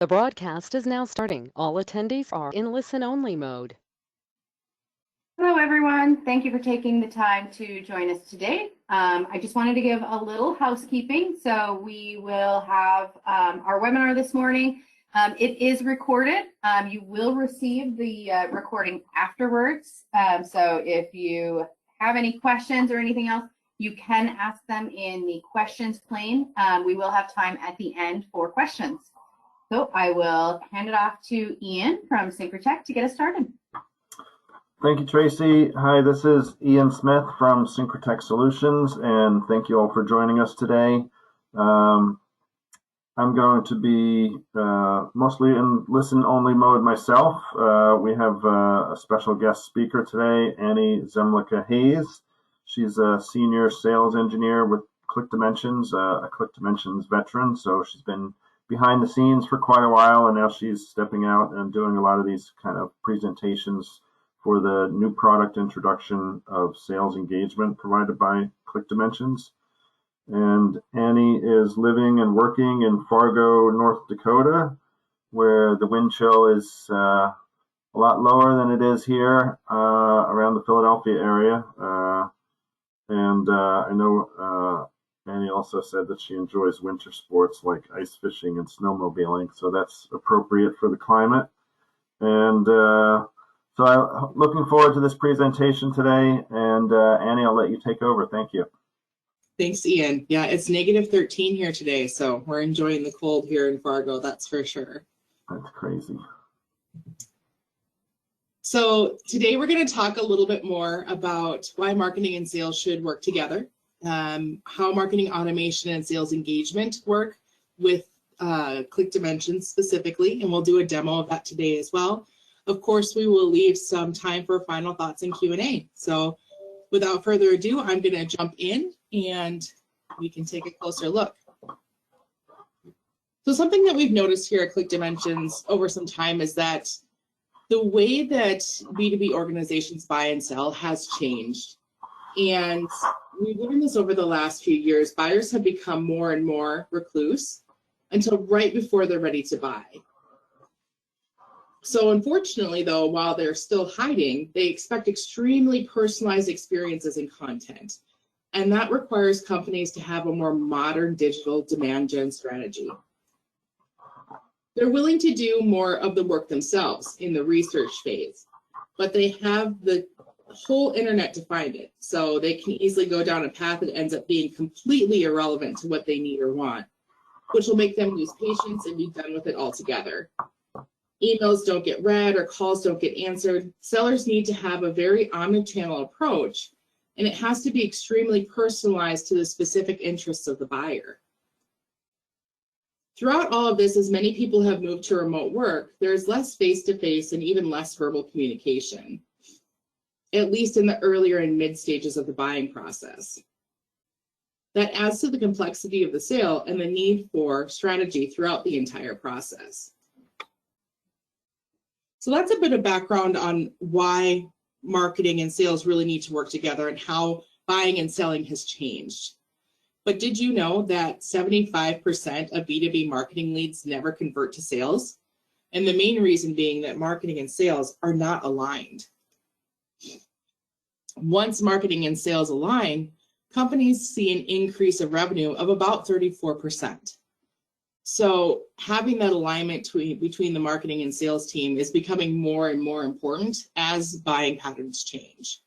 The broadcast is now starting. All attendees are in listen-only mode. Hello, everyone. Thank you for taking the time to join us today. I just wanted to give a little housekeeping. So we will have our webinar this morning. It is recorded. You will receive the recording afterwards. So if you have any questions or anything else, you can ask them in the questions pane. We will have time at the end for questions. So I will hand it off to Ian from SyncraTec to get us started. Thank you, Tracy. Hi, this is Ian Smith from SyncraTec Solutions, and thank you all for joining us today. I'm going to be mostly in listen-only mode myself. We have a special guest speaker today, Anne Zemlicka-Hayes. She's a senior sales engineer with ClickDimensions, a ClickDimensions veteran, so she's been behind the scenes for quite a while, and now she's stepping out and doing a lot of these kind of presentations for the new product introduction of sales engagement provided by ClickDimensions. And Annie is living and working in Fargo, North Dakota, where the wind chill is a lot lower than it is here around the Philadelphia area. I know Annie also said that she enjoys winter sports like ice fishing and snowmobiling, so that's appropriate for the climate. And so I'm looking forward to this presentation today. And Annie, I'll let you take over. Thank you. Thanks, Ian. Yeah, it's -13 here today, so we're enjoying the cold here in Fargo, that's for sure. That's crazy. So today we're going to talk a little bit more about why marketing and sales should work together, how marketing automation and sales engagement work with ClickDimensions specifically, and we'll do a demo of that today as well. Of course, we will leave some time for final thoughts and Q&A. So without further ado, I'm going to jump in and we can take a closer look. So something that we've noticed here at ClickDimensions over some time is that the way that B2B organizations buy and sell has changed. And we've learned this over the last few years. Buyers have become more and more recluse until right before they're ready to buy. So unfortunately, though, while they're still hiding, they expect extremely personalized experiences and content. And that requires companies to have a more modern digital demand gen strategy. They're willing to do more of the work themselves in the research phase, but they have the whole internet to find it. So they can easily go down a path that ends up being completely irrelevant to what they need or want, which will make them lose patience and be done with it altogether. Emails don't get read or calls don't get answered. Sellers need to have a very omnichannel approach, and it has to be extremely personalized to the specific interests of the buyer. Throughout all of this, as many people have moved to remote work, there is less face-to-face and even less verbal communication, at least in the earlier and mid stages of the buying process. That adds to the complexity of the sale and the need for strategy throughout the entire process. So that's a bit of background on why marketing and sales really need to work together and how buying and selling has changed. But did you know that 75% of B2B marketing leads never convert to sales? And the main reason being that marketing and sales are not aligned. Once marketing and sales align, companies see an increase of revenue of about 34%. So having that alignment between the marketing and sales team is becoming more and more important as buying patterns change.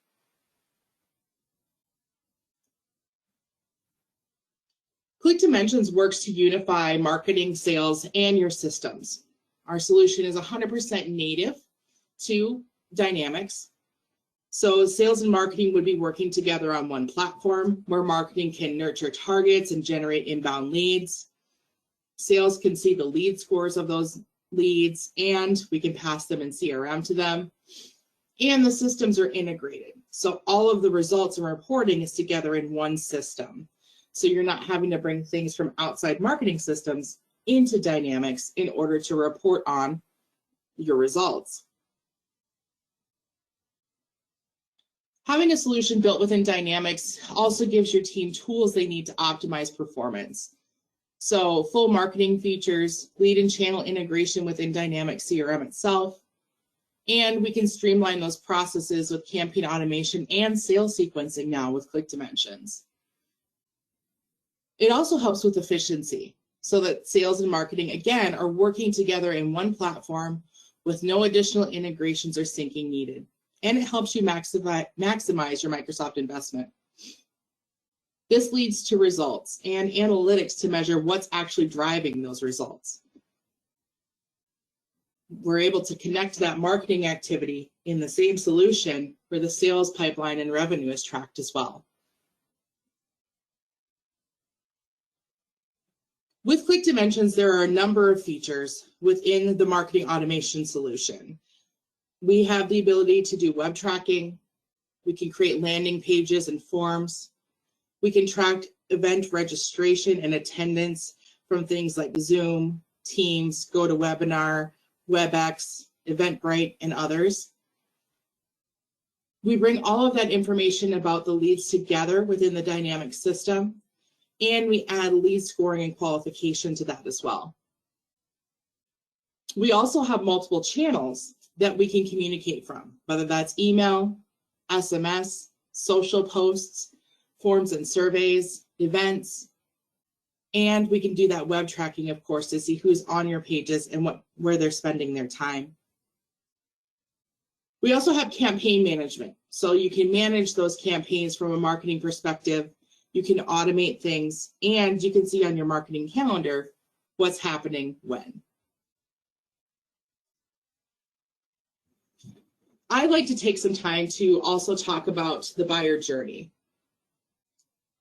ClickDimensions works to unify marketing, sales, and your systems. Our solution is 100% native to Dynamics. So sales and marketing would be working together on one platform where marketing can nurture targets and generate inbound leads. Sales can see the lead scores of those leads, and we can pass them in CRM to them. And the systems are integrated. So all of the results and reporting is together in one system. So you're not having to bring things from outside marketing systems into Dynamics in order to report on your results. Having a solution built within Dynamics also gives your team tools they need to optimize performance. So full marketing features, lead and channel integration within Dynamic CRM itself, and we can streamline those processes with campaign automation and sales sequencing now with ClickDimensions. It also helps with efficiency so that sales and marketing, again, are working together in one platform with no additional integrations or syncing needed. And it helps you maximize your Microsoft investment. This leads to results and analytics to measure what's actually driving those results. We're able to connect that marketing activity in the same solution where the sales pipeline and revenue is tracked as well. With ClickDimensions, there are a number of features within the marketing automation solution. We have the ability to do web tracking. We can create landing pages and forms. We can track event registration and attendance from things like Zoom, Teams, GoToWebinar, WebEx, Eventbrite, and others. We bring all of that information about the leads together within the dynamic system, and we add lead scoring and qualification to that as well. We also have multiple channels that we can communicate from, whether that's email, SMS, social posts, forms and surveys, events, and we can do that web tracking, of course, to see who's on your pages and where they're spending their time. We also have campaign management, so you can manage those campaigns from a marketing perspective. You can automate things, and you can see on your marketing calendar what's happening when. I'd like to take some time to also talk about the buyer journey.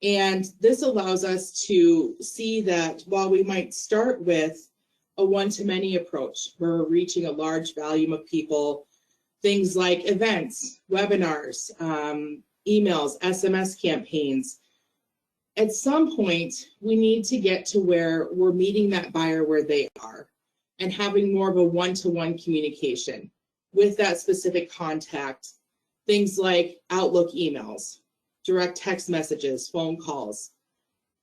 And this allows us to see that while we might start with a one-to-many approach, where we're reaching a large volume of people, things like events, webinars, emails, SMS campaigns, at some point, we need to get to where we're meeting that buyer where they are and having more of a one-to-one communication with that specific contact, things like Outlook emails, direct text messages, phone calls,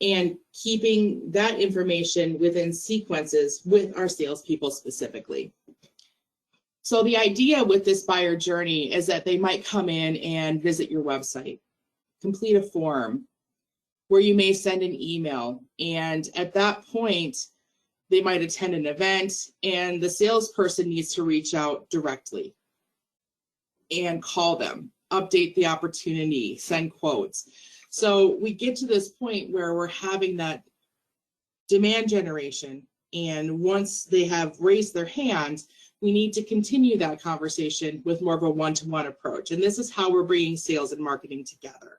and keeping that information within sequences with our salespeople specifically. So the idea with this buyer journey is that they might come in and visit your website, complete a form, where you may send an email, and at that point, they might attend an event, and the salesperson needs to reach out directly and call them, update the opportunity, send quotes. So we get to this point where we're having that demand generation, and once they have raised their hand, we need to continue that conversation with more of a one-to-one approach. And this is how we're bringing sales and marketing together.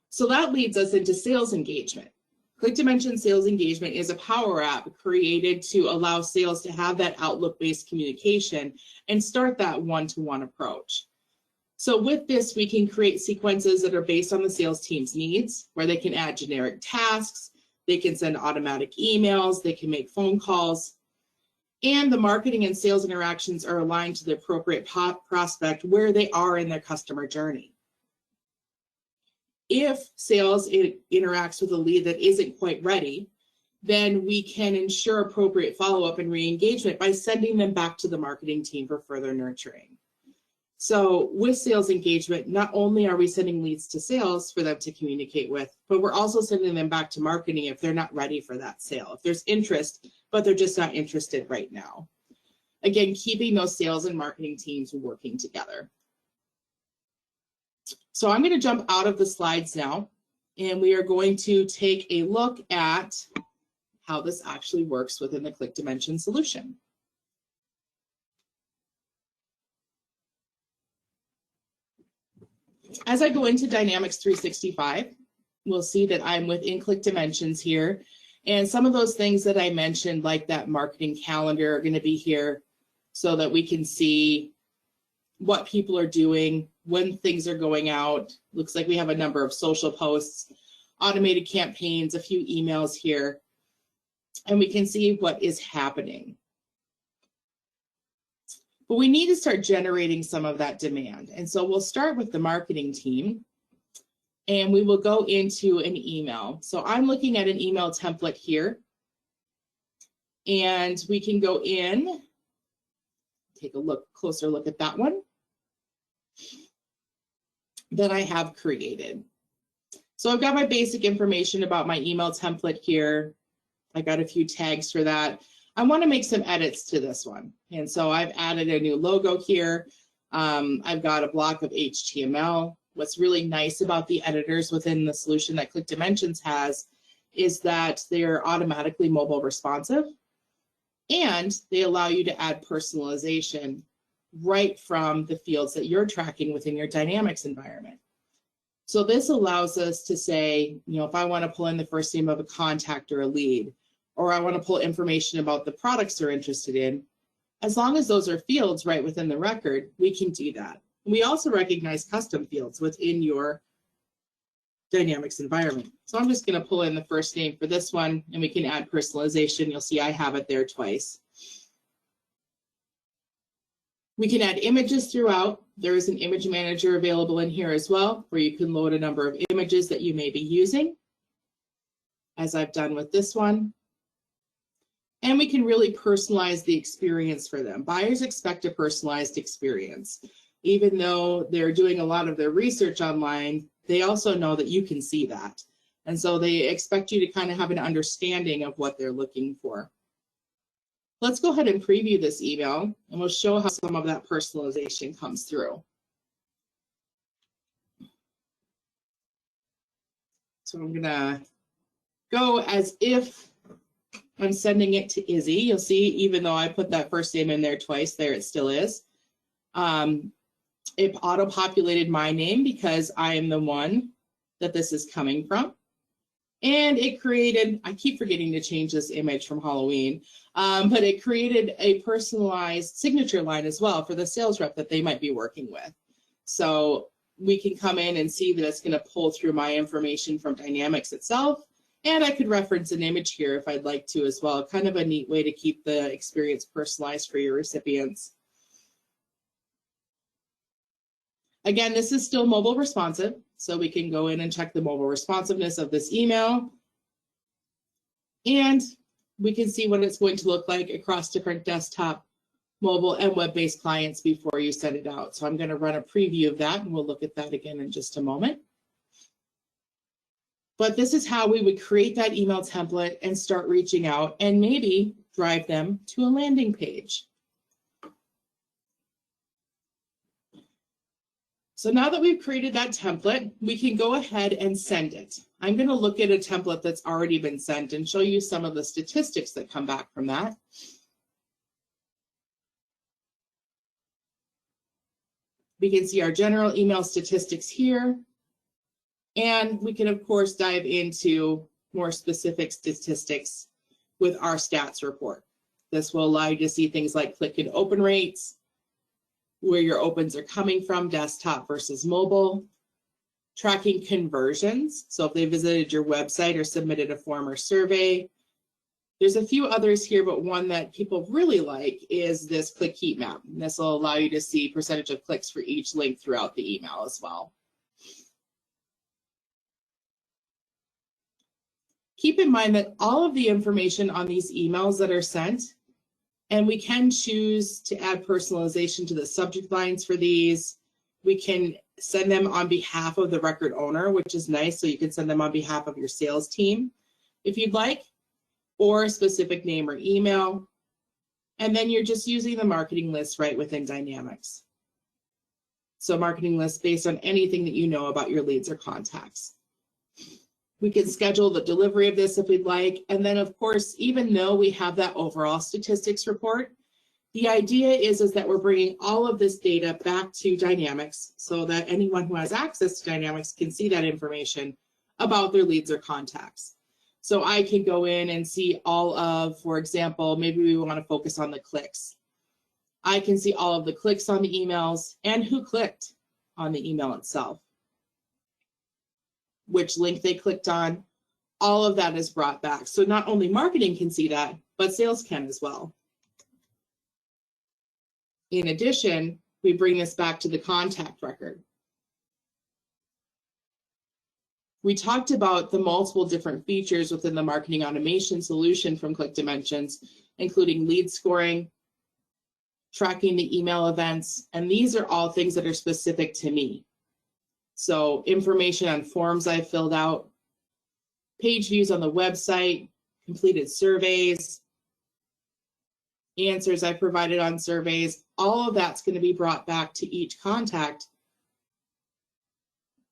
So that leads us into sales engagement. ClickDimensions Sales Engagement is a power app created to allow sales to have that Outlook-based communication and start that one-to-one approach. So with this, we can create sequences that are based on the sales team's needs, where they can add generic tasks, they can send automatic emails, they can make phone calls, and the marketing and sales interactions are aligned to the appropriate prospect where they are in their customer journey. If sales interacts with a lead that isn't quite ready, then we can ensure appropriate follow-up and re-engagement by sending them back to the marketing team for further nurturing. So with sales engagement, not only are we sending leads to sales for them to communicate with, but we're also sending them back to marketing if they're not ready for that sale. If there's interest, but they're just not interested right now. Again, keeping those sales and marketing teams working together. So I'm going to jump out of the slides now, and we are going to take a look at how this actually works within the ClickDimensions solution. As I go into Dynamics 365, we'll see that I'm within ClickDimensions here, and some of those things that I mentioned, like that marketing calendar, are going to be here so that we can see what people are doing, when things are going out. Looks like we have a number of social posts, automated campaigns, a few emails here. and we can see what is happening. But we need to start generating some of that demand. And so we'll start with the marketing team, and we will go into an email. So I'm looking at an email template here, and we can go in, take a closer look at that one that I have created. So I've got my basic information about my email template here. I got a few tags for that. I want to make some edits to this one. And so I've added a new logo here. I've got a block of HTML. What's really nice about the editors within the solution that ClickDimensions has is that they're automatically mobile responsive, and they allow you to add personalization right from the fields that you're tracking within your Dynamics environment. So this allows us to say, if I want to pull in the first name of a contact or a lead, or I want to pull information about the products they're interested in, as long as those are fields right within the record, we can do that. We also recognize custom fields within your Dynamics environment. So I'm just going to pull in the first name for this one, and we can add personalization. You'll see I have it there twice. We can add images throughout. There is an image manager available in here as well, where you can load a number of images that you may be using, as I've done with this one. And we can really personalize the experience for them. Buyers expect a personalized experience. Even though they're doing a lot of their research online, they also know that you can see that. And so they expect you to kind of have an understanding of what they're looking for. Let's go ahead and preview this email, and we'll show how some of that personalization comes through. So I'm gonna go as if I'm sending it to Izzy. You'll see, even though I put that first name in there twice, there it still is. It auto-populated my name because I am the one that this is coming from. And it created, I keep forgetting to change this image from Halloween, but it created a personalized signature line as well for the sales rep that they might be working with. So we can come in and see that it's going to pull through my information from Dynamics itself. And I could reference an image here if I'd like to as well. Kind of a neat way to keep the experience personalized for your recipients. Again, this is still mobile responsive, so we can go in and check the mobile responsiveness of this email. And we can see what it's going to look like across different desktop, mobile, and web-based clients before you send it out. So I'm going to run a preview of that, and we'll look at that again in just a moment. But this is how we would create that email template and start reaching out and maybe drive them to a landing page. So now that we've created that template, we can go ahead and send it. I'm going to look at a template that's already been sent and show you some of the statistics that come back from that. We can see our general email statistics here. And we can, of course, dive into more specific statistics with our stats report. This will allow you to see things like click and open rates, where your opens are coming from, desktop versus mobile, tracking conversions. So if they visited your website or submitted a form or survey. There's a few others here, but one that people really like is this click heat map. And this will allow you to see percentage of clicks for each link throughout the email as well. Keep in mind that all of the information on these emails that are sent, and we can choose to add personalization to the subject lines for these. We can send them on behalf of the record owner, which is nice. So you can send them on behalf of your sales team if you'd like, or a specific name or email. And then you're just using the marketing list right within Dynamics. So marketing list based on anything that you know about your leads or contacts. We can schedule the delivery of this if we'd like. And then, of course, even though we have that overall statistics report, the idea is that we're bringing all of this data back to Dynamics so that anyone who has access to Dynamics can see that information about their leads or contacts. So I can go in and see all of, for example, maybe we want to focus on the clicks. I can see all of the clicks on the emails and who clicked on the email itself, which link they clicked on, all of that is brought back. So not only marketing can see that, but sales can as well. In addition, we bring this back to the contact record. We talked about the multiple different features within the marketing automation solution from ClickDimensions, including lead scoring, tracking the email events, and these are all things that are specific to me. So information on forms I filled out, page views on the website, completed surveys, answers I provided on surveys, all of that's going to be brought back to each contact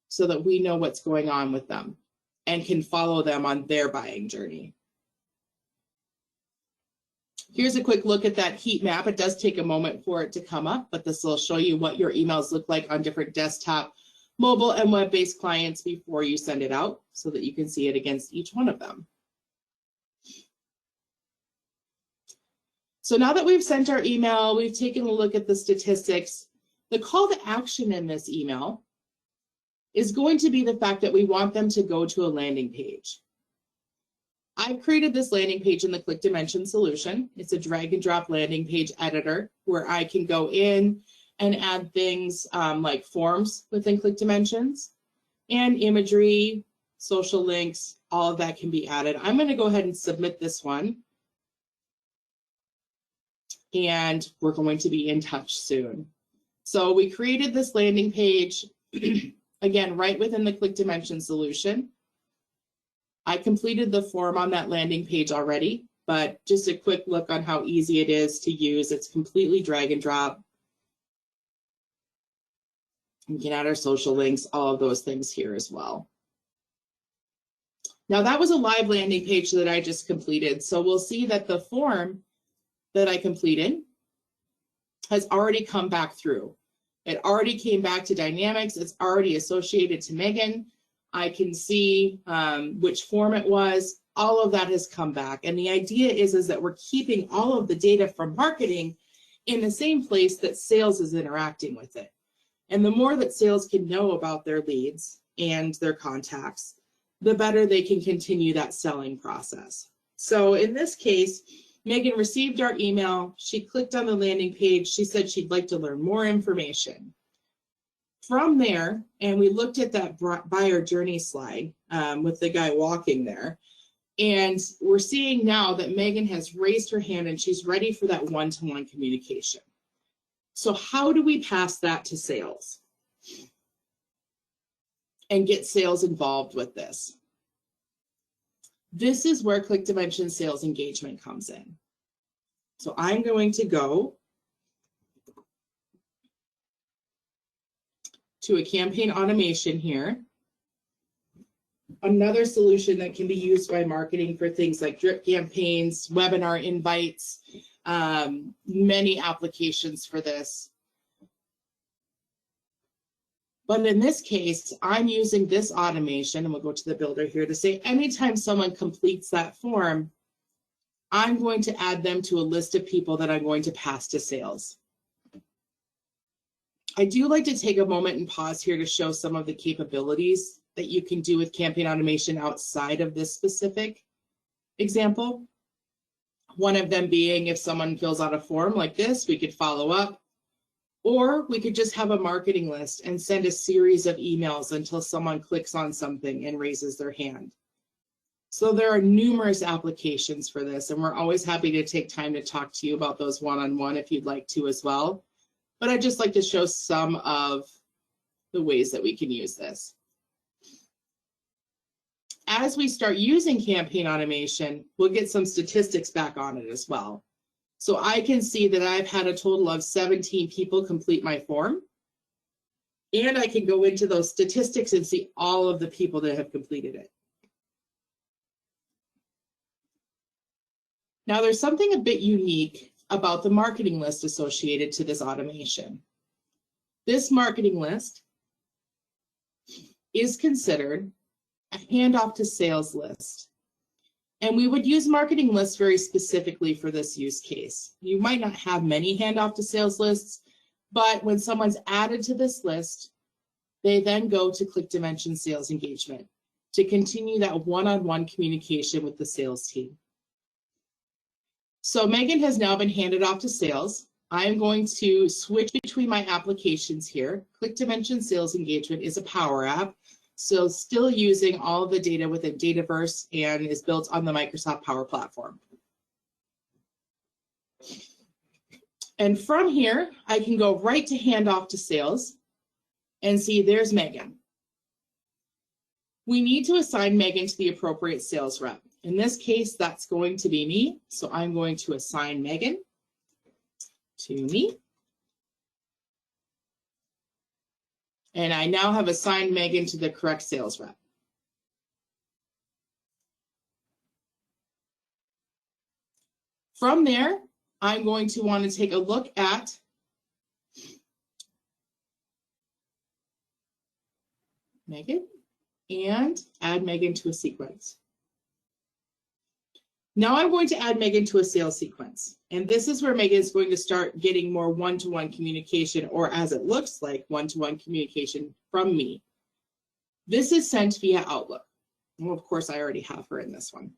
so that we know what's going on with them and can follow them on their buying journey. Here's a quick look at that heat map. It does take a moment for it to come up, but this will show you what your emails look like on different desktop, mobile, and web-based clients before you send it out so that you can see it against each one of them. So now that we've sent our email, we've taken a look at the statistics, the call to action in this email is going to be the fact that we want them to go to a landing page. I've created this landing page in the ClickDimensions solution. It's a drag and drop landing page editor where I can go in and add things like forms within ClickDimensions and imagery, social links, all of that can be added. I'm going to go ahead and submit this one. And we're going to be in touch soon. So we created this landing page, again, right within the ClickDimensions solution. I completed the form on that landing page already, but just a quick look on how easy it is to use. It's completely drag and drop. We can add our social links, all of those things here as well. Now that was a live landing page that I just completed. So we'll see that the form that I completed has already come back through. It already came back to Dynamics. It's already associated to Megan. I can see which form it was. All of that has come back. And the idea is that we're keeping all of the data from marketing in the same place that sales is interacting with it. And the more that sales can know about their leads and their contacts, the better they can continue that selling process. So in this case, Megan received our email. She clicked on the landing page. She said she'd like to learn more information. From there, and we looked at that buyer journey slide with the guy walking there, and we're seeing now that Megan has raised her hand and she's ready for that one-to-one communication. So how do we pass that to sales and get sales involved with this? This is where ClickDimensions Sales Engagement comes in. So I'm going to go to a campaign automation here. Another solution that can be used by marketing for things like drip campaigns, webinar invites, many applications for this. But in this case, I'm using this automation, and we'll go to the builder here to say anytime someone completes that form, I'm going to add them to a list of people that I'm going to pass to sales. I do like to take a moment and pause here to show some of the capabilities that you can do with campaign automation outside of this specific example. One of them being if someone fills out a form like this, we could follow up. Or we could just have a marketing list and send a series of emails until someone clicks on something and raises their hand. So there are numerous applications for this, and we're always happy to take time to talk to you about those one-on-one if you'd like to as well. But I'd just like to show some of the ways that we can use this. As we start using campaign automation, we'll get some statistics back on it as well. So I can see that I've had a total of 17 people complete my form. And I can go into those statistics and see all of the people that have completed it. Now there's something a bit unique about the marketing list associated to this automation. This marketing list is considered a handoff to sales list. And we would use marketing lists very specifically for this use case. You might not have many handoff to sales lists, but when someone's added to this list, they then go to ClickDimensions Sales Engagement to continue that one-on-one communication with the sales team. So Megan has now been handed off to sales. I am going to switch between my applications here. ClickDimensions Sales Engagement is a Power App, so still using all of the data within Dataverse and is built on the Microsoft Power Platform. And from here, I can go right to handoff to sales and see there's Megan. We need to assign Megan to the appropriate sales rep. In this case, that's going to be me. So I'm going to assign Megan to me. And I now have assigned Megan to the correct sales rep. From there, I'm going to want to take a look at Megan and add Megan to a sequence. Now I'm going to add Megan to a sales sequence. And this is where Megan is going to start getting more one-to-one communication, or as it looks like, one-to-one communication from me. This is sent via Outlook. Well, of course, I already have her in this one.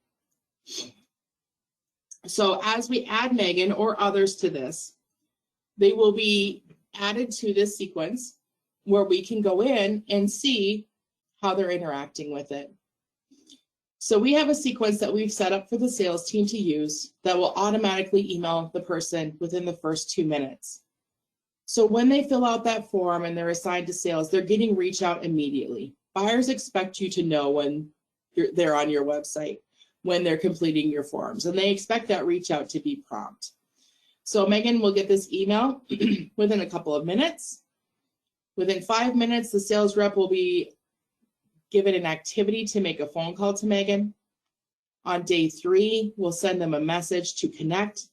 So as we add Megan or others to this, they will be added to this sequence where we can go in and see how they're interacting with it. So we have a sequence that we've set up for the sales team to use that will automatically email the person within the first 2 minutes. So when they fill out that form and they're assigned to sales, they're getting reach out immediately. Buyers expect you to know when they're on your website, when they're completing your forms, and they expect that reach out to be prompt. So Megan will get this email within a couple of minutes. Within 5 minutes, the sales rep will be given an activity to make a phone call to Megan. On day 3, we'll send them a message to connect,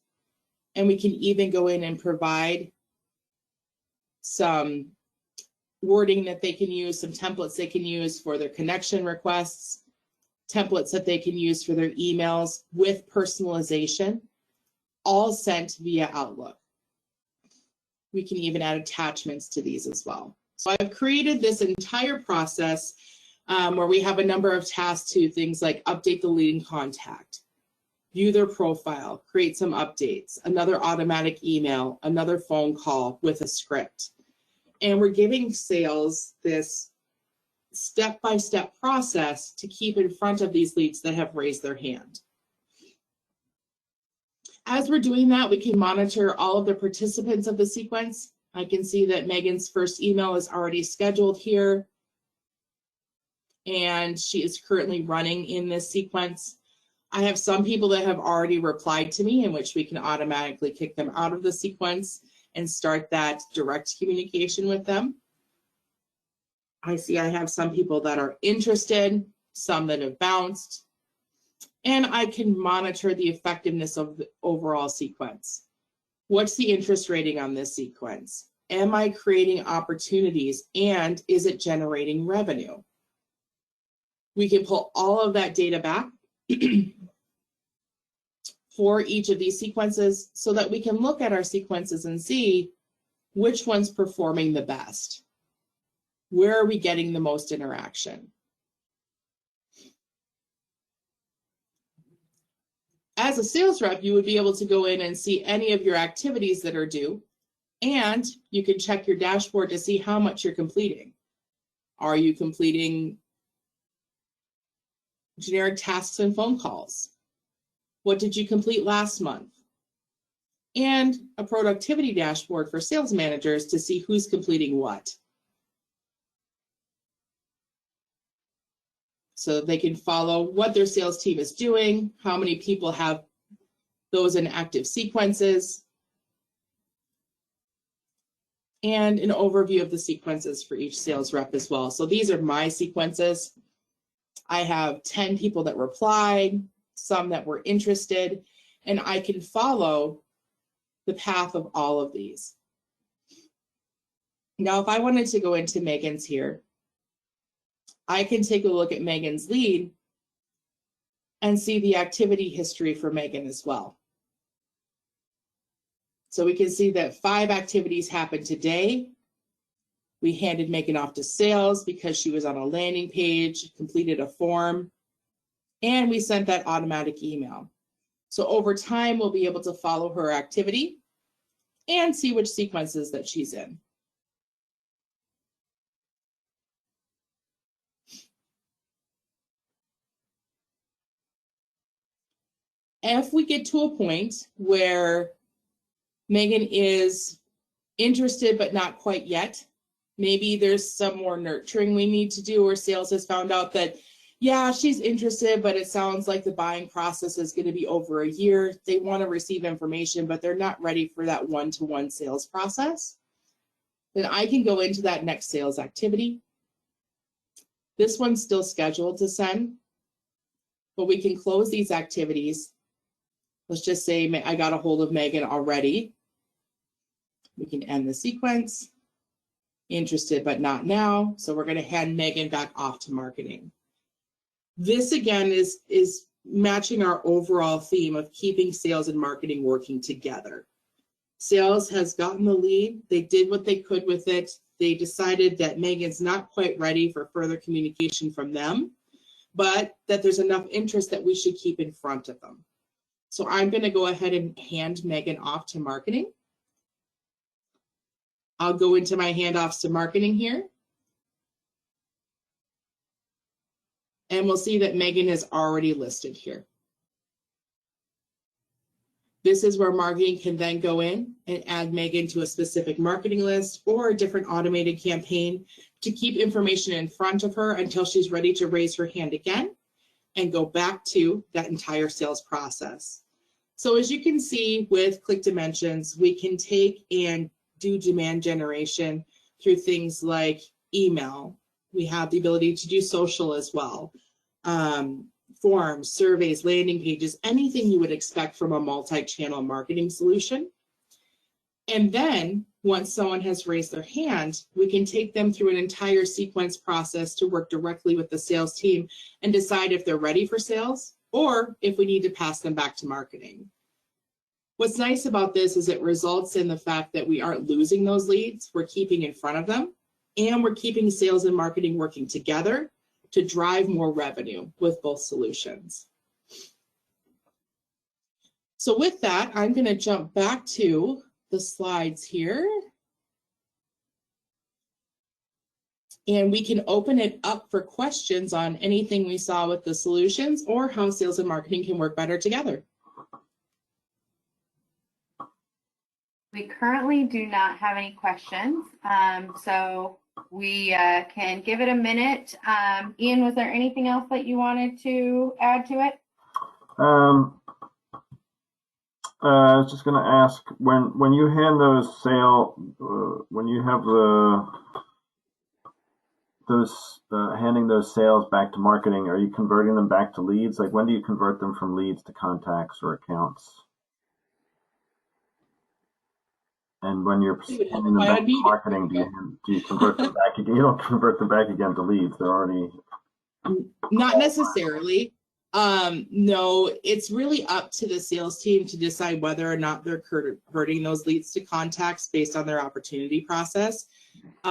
and we can even go in and provide some wording that they can use, some templates they can use for their connection requests, templates that they can use for their emails with personalization, all sent via Outlook. We can even add attachments to these as well. So I've created this entire process where we have a number of tasks to things like update the leading contact, view their profile, create some updates, another automatic email, another phone call with a script. And we're giving sales this step-by-step process to keep in front of these leads that have raised their hand. As we're doing that, we can monitor all of the participants of the sequence. I can see that Megan's first email is already scheduled here, and she is currently running in this sequence. I have some people that have already replied to me, in which we can automatically kick them out of the sequence and start that direct communication with them. I see I have some people that are interested, some that have bounced, and I can monitor the effectiveness of the overall sequence. What's the interest rating on this sequence? Am I creating opportunities, and is it generating revenue? We can pull all of that data back for each of these sequences so that we can look at our sequences and see which one's performing the best. Where are we getting the most interaction? As a sales rep, you would be able to go in and see any of your activities that are due, and you can check your dashboard to see how much you're completing. Are you completing generic tasks and phone calls? What did you complete last month? And a productivity dashboard for sales managers to see who's completing what, so they can follow what their sales team is doing, how many people have those in active sequences, and an overview of the sequences for each sales rep as well. So these are my sequences. I have 10 people that replied, some that were interested, and I can follow the path of all of these. Now, if I wanted to go into Megan's here, I can take a look at Megan's lead and see the activity history for Megan as well. So we can see that 5 activities happened today. We handed Megan off to sales because she was on a landing page, completed a form, and we sent that automatic email. So over time, we'll be able to follow her activity and see which sequences that she's in. If we get to a point where Megan is interested but not quite yet, maybe there's some more nurturing we need to do, or sales has found out that, yeah, she's interested, but it sounds like the buying process is going to be over a year. They want to receive information, but they're not ready for that one-to-one sales process. Then I can go into that next sales activity. This one's still scheduled to send, but we can close these activities. Let's just say I got a hold of Megan already. We can end the sequence. Interested, but not now. So we're going to hand Megan back off to marketing. This again is matching our overall theme of keeping sales and marketing working together. Sales has gotten the lead. They did what they could with it. They decided that Megan's not quite ready for further communication from them, but that there's enough interest that we should keep in front of them. So I'm going to go ahead and hand Megan off to marketing. I'll go into my handoffs to marketing here. And we'll see that Megan is already listed here. This is where marketing can then go in and add Megan to a specific marketing list or a different automated campaign to keep information in front of her until she's ready to raise her hand again and go back to that entire sales process. So as you can see with ClickDimensions, we can take and do demand generation through things like email. We have the ability to do social as well. Forms, surveys, landing pages, anything you would expect from a multi-channel marketing solution. And then once someone has raised their hand, we can take them through an entire sequence process to work directly with the sales team and decide if they're ready for sales or if we need to pass them back to marketing. What's nice about this is it results in the fact that we aren't losing those leads, we're keeping in front of them, and we're keeping sales and marketing working together to drive more revenue with both solutions. So with that, I'm going to jump back to the slides here. And we can open it up for questions on anything we saw with the solutions or how sales and marketing can work better together. We currently do not have any questions, so we can give it a minute. Ian, was there anything else that you wanted to add to it? I was just going to ask, when you hand those when you have handing those sales back to marketing, are you converting them back to leads? Like, when do you convert them from leads to contacts or accounts? And when you're handing them back to marketing, do you convert them back again? You don't convert them back again to leads. They're already... Not necessarily. No, it's really up to the sales team to decide whether or not they're converting those leads to contacts based on their opportunity process.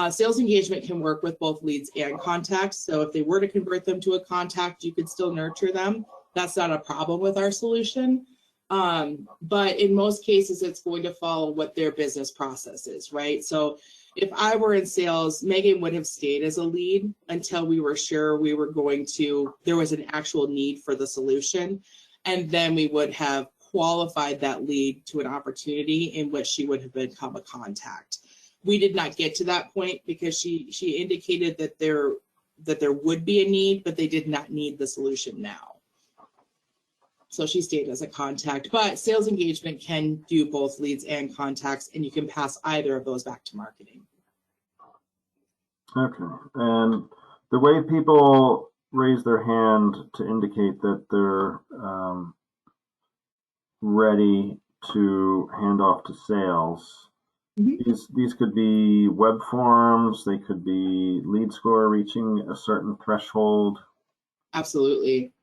Sales engagement can work with both leads and contacts. So if they were to convert them to a contact, you could still nurture them. That's not a problem with our solution. But in most cases, it's going to follow what their business process is, right? So if I were in sales, Megan would have stayed as a lead until we were sure we were there was an actual need for the solution. And then we would have qualified that lead to an opportunity in which she would have become a contact. We did not get to that point because she indicated that there would be a need, but they did not need the solution now. So she stayed as a contact, but sales engagement can do both leads and contacts, and you can pass either of those back to marketing. Okay, and the way people raise their hand to indicate that they're ready to hand off to sales, these could be web forms, they could be lead score reaching a certain threshold. Absolutely.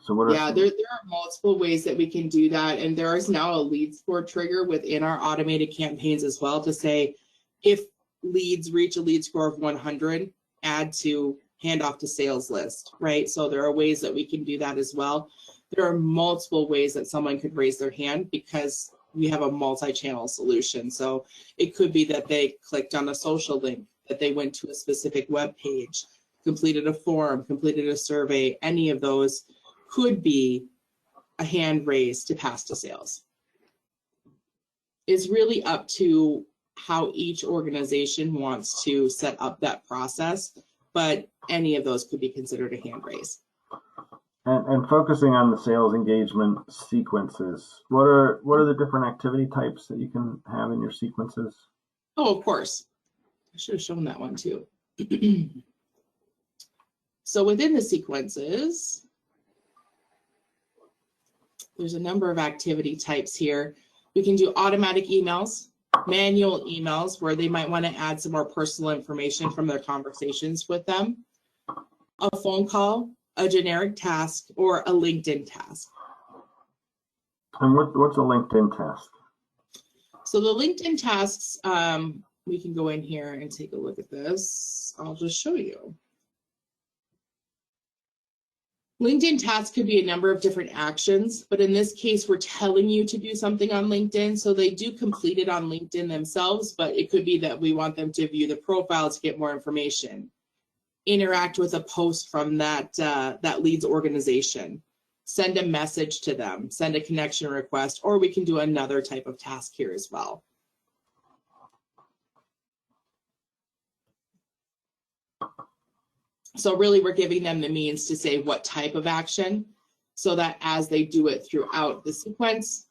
So what there are multiple ways that we can do that, and there is now a lead score trigger within our automated campaigns as well to say if leads reach a lead score of 100, add to hand off to sales list, right? So there are ways that we can do that as well. There are multiple ways that someone could raise their hand because we have a multi-channel solution. So it could be that they clicked on a social link, that they went to a specific web page, completed a form, completed a survey. Any of those could be a hand raised to pass to sales. It's really up to how each organization wants to set up that process, but any of those could be considered a hand raise. And focusing on the sales engagement sequences, what are the different activity types that you can have in your sequences? Oh, of course. I should have shown that one too. So within the sequences, there's a number of activity types here. We can do automatic emails, manual emails, where they might want to add some more personal information from their conversations with them, a phone call, a generic task, or a LinkedIn task. And what's a LinkedIn task? So the LinkedIn tasks, we can go in here and take a look at this. I'll just show you. LinkedIn tasks could be a number of different actions, but in this case, we're telling you to do something on LinkedIn. So they do complete it on LinkedIn themselves, but it could be that we want them to view the profile to get more information, interact with a post from that lead's organization, send a message to them, send a connection request, or we can do another type of task here as well. So really we're giving them the means to say what type of action, so that as they do it throughout the sequence,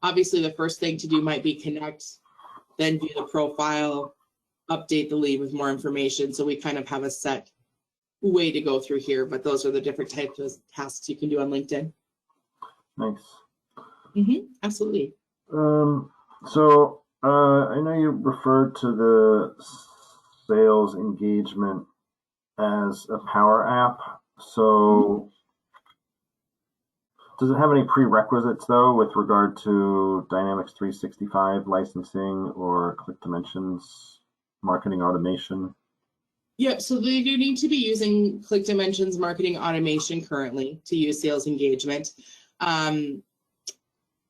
obviously the first thing to do might be connect, then view the profile, update the lead with more information. So we kind of have a set way to go through here, but those are the different types of tasks you can do on LinkedIn. Nice. Absolutely. So I know you referred to the sales engagement as a power app. So does it have any prerequisites though with regard to Dynamics 365 licensing or ClickDimensions marketing automation? Yep, so they do need to be using ClickDimensions marketing automation currently to use sales engagement. And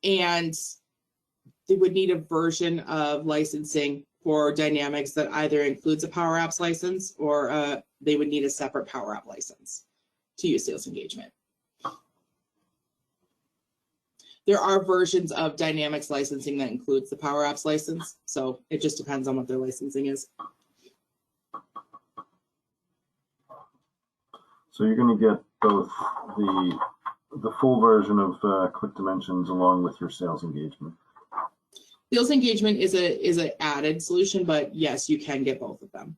they would need a version of licensing for Dynamics that either includes a Power Apps license or they would need a separate Power App license to use sales engagement. There are versions of Dynamics licensing that includes the Power Apps license, so it just depends on what their licensing is. So you're going to get both the full version of ClickDimensions along with your sales engagement. Sales engagement is an added solution, but yes, you can get both of them.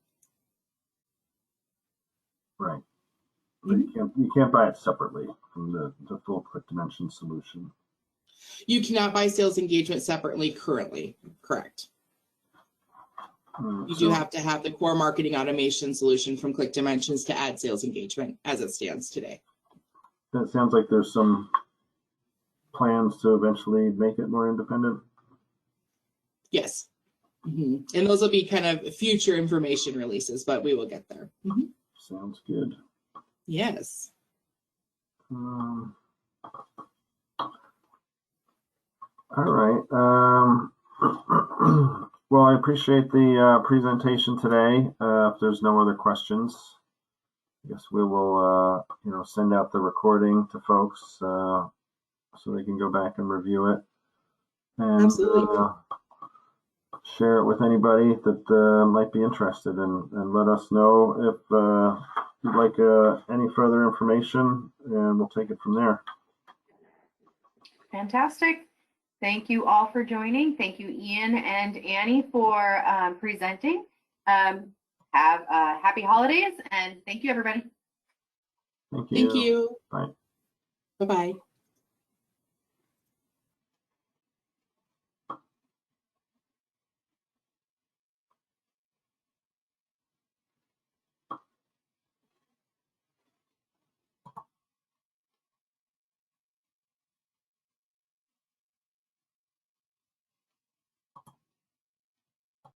Right. But you can't buy it separately from the full ClickDimensions solution. You cannot buy sales engagement separately currently, correct? You do have to have the core marketing automation solution from ClickDimensions to add sales engagement as it stands today. That sounds like there's some plans to eventually make it more independent. Yes. And those will be kind of future information releases, but we will get there. Sounds good. Yes. All right. Well, I appreciate the presentation today. If there's no other questions, I guess we will, send out the recording to folks so they can go back and review it. And, absolutely. Share it with anybody that might be interested, and let us know if you'd like any further information, and we'll take it from there. Fantastic. Thank you all for joining. Thank you, Ian and Annie, for presenting. Have happy holidays, and thank you, everybody. Thank you. Thank you. Bye. Bye-bye.